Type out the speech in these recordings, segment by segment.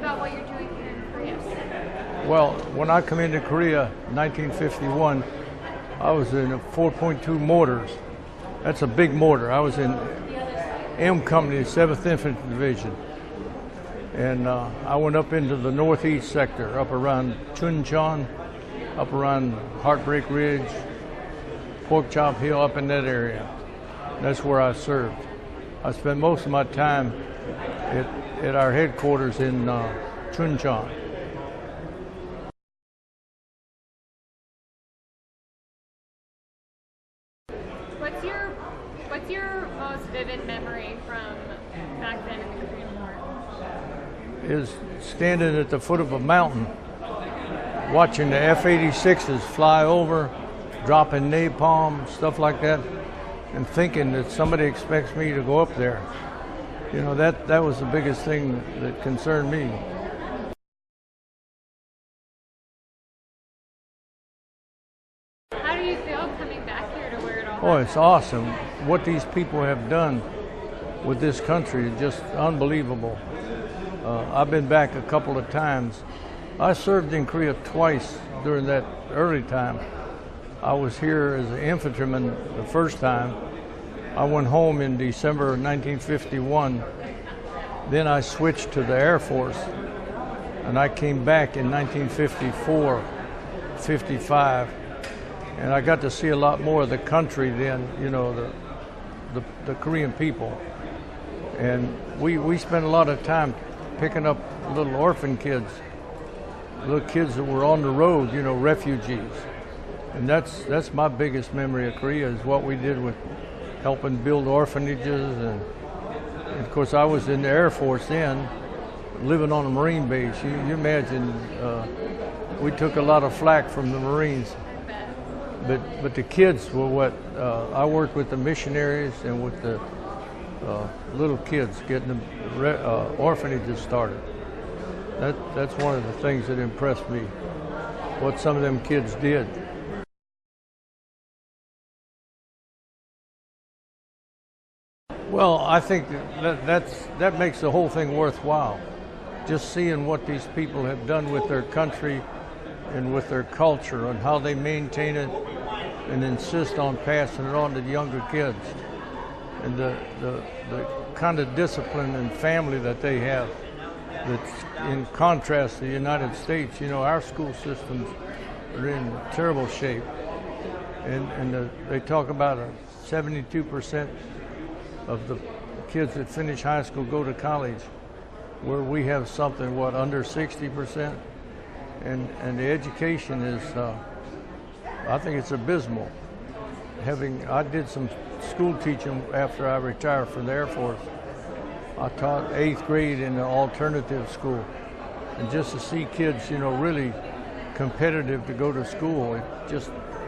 about what you're doing here in Korea? Well, when I come into Korea in 1951, I was in a 4.2 mortars. That's a big mortar. I was in M Company, 7th Infantry Division. And I went up into the northeast sector, up around Chuncheon, up around Heartbreak Ridge, Pork Chop Hill, up in that area. That's where I served. I spent most of my time at our headquarters in Chuncheon. What's your most vivid memory from back then in the Korean War? Is standing at the foot of a mountain, watching the F-86s fly over, dropping napalm, stuff like that, and thinking that somebody expects me to go up there. You know, that was the biggest thing that concerned me. How do you feel coming back here to where it all Oh, it's awesome. What these people have done with this country is just unbelievable. I've been back a couple of times. I served in Korea twice during that early time. I was here as an infantryman the first time. I went home in December of 1951. Then I switched to the Air Force, and I came back in 1954, 55, and I got to see a lot more of the country than, you know, the Korean people. And we spent a lot of time picking up little orphan kids, little kids that were on the road, you know, refugees. And that's my biggest memory of Korea, is what we did with helping build orphanages. And of course, I was in the Air Force then, living on a Marine base. You imagine, we took a lot of flack from the Marines. But the kids were what, I worked with the missionaries and with the little kids getting the orphanages started. That's one of the things that impressed me, what some of them kids did. Well, I think that makes the whole thing worthwhile. Just seeing what these people have done with their country and with their culture and how they maintain it and insist on passing it on to the younger kids. And the kind of discipline and family that they have, that's in contrast to the United States. You know, our school systems are in terrible shape. And they talk about 72% of the kids that finish high school go to college, where we have something, what, under 60%? And the education is, I think it's abysmal. I did some school teaching after I retired from the Air Force. I taught 8th grade in an alternative school. And just to see kids, you know, really competitive to go to school,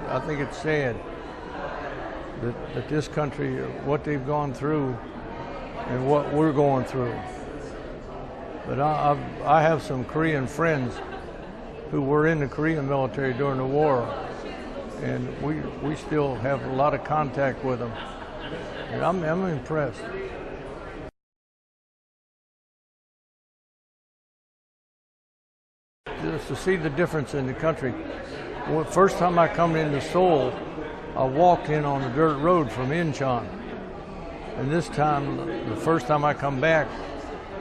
I think it's sad that this country, what they've gone through and what we're going through. But I have some Korean friends who were in the Korean military during the war, and we still have a lot of contact with them. And I'm impressed. Just to see the difference in the country. Well, first time I come into Seoul, I walked in on a dirt road from Incheon. And this time, the first time I come back,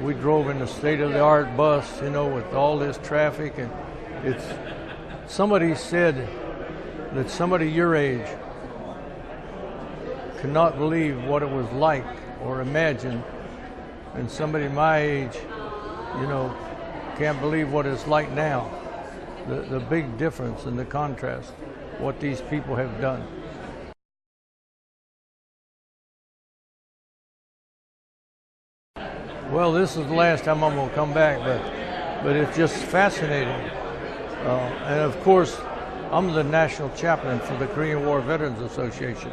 we drove in a state-of-the-art bus, you know, with all this traffic. And somebody said that somebody your age could not believe what it was like or imagine, and somebody my age, you know, can't believe what it's like now. The big difference and the contrast, what these people have done. Well, this is the last time I'm going to come back, but it's just fascinating. And of course, I'm the national chaplain for the Korean War Veterans Association.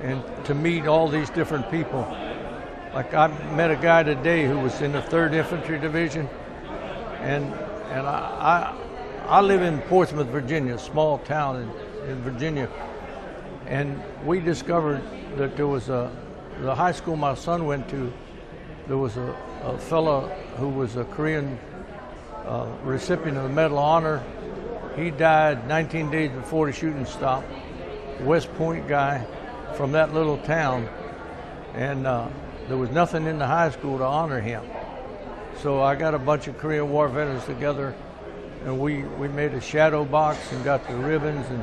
And to meet all these different people, like I met a guy today who was in the 3rd Infantry Division, and I live in Portsmouth, Virginia, a small town in Virginia, and we discovered that there was the high school my son went to, there was a fellow who was a Korean recipient of the Medal of Honor. He died 19 days before the shooting stopped. West Point guy from that little town, and there was nothing in the high school to honor him. So I got a bunch of Korean War veterans together, and we made a shadow box and got the ribbons, and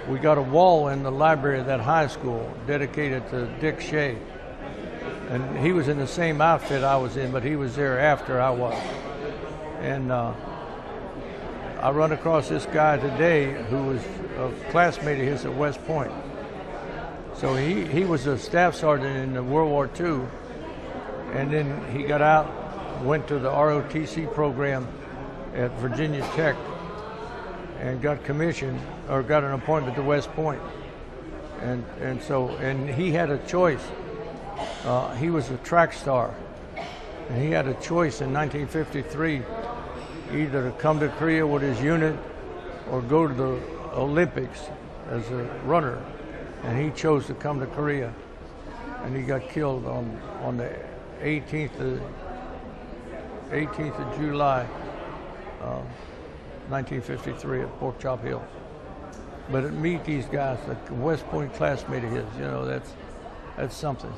we got a wall in the library of that high school dedicated to Dick Shea. And he was in the same outfit I was in, but he was there after I was. And I run across this guy today who was a classmate of his at West Point. So he was a staff sergeant in the World War II, and then he got out, went to the ROTC program at Virginia Tech, and got commissioned or got an appointment to West Point. And he had a choice. He was a track star, and he had a choice in 1953 either to come to Korea with his unit or go to the Olympics as a runner, and he chose to come to Korea, and he got killed on the 18th of July 1953 at Pork Chop Hill. But to meet these guys, like a West Point classmate of his, that's something.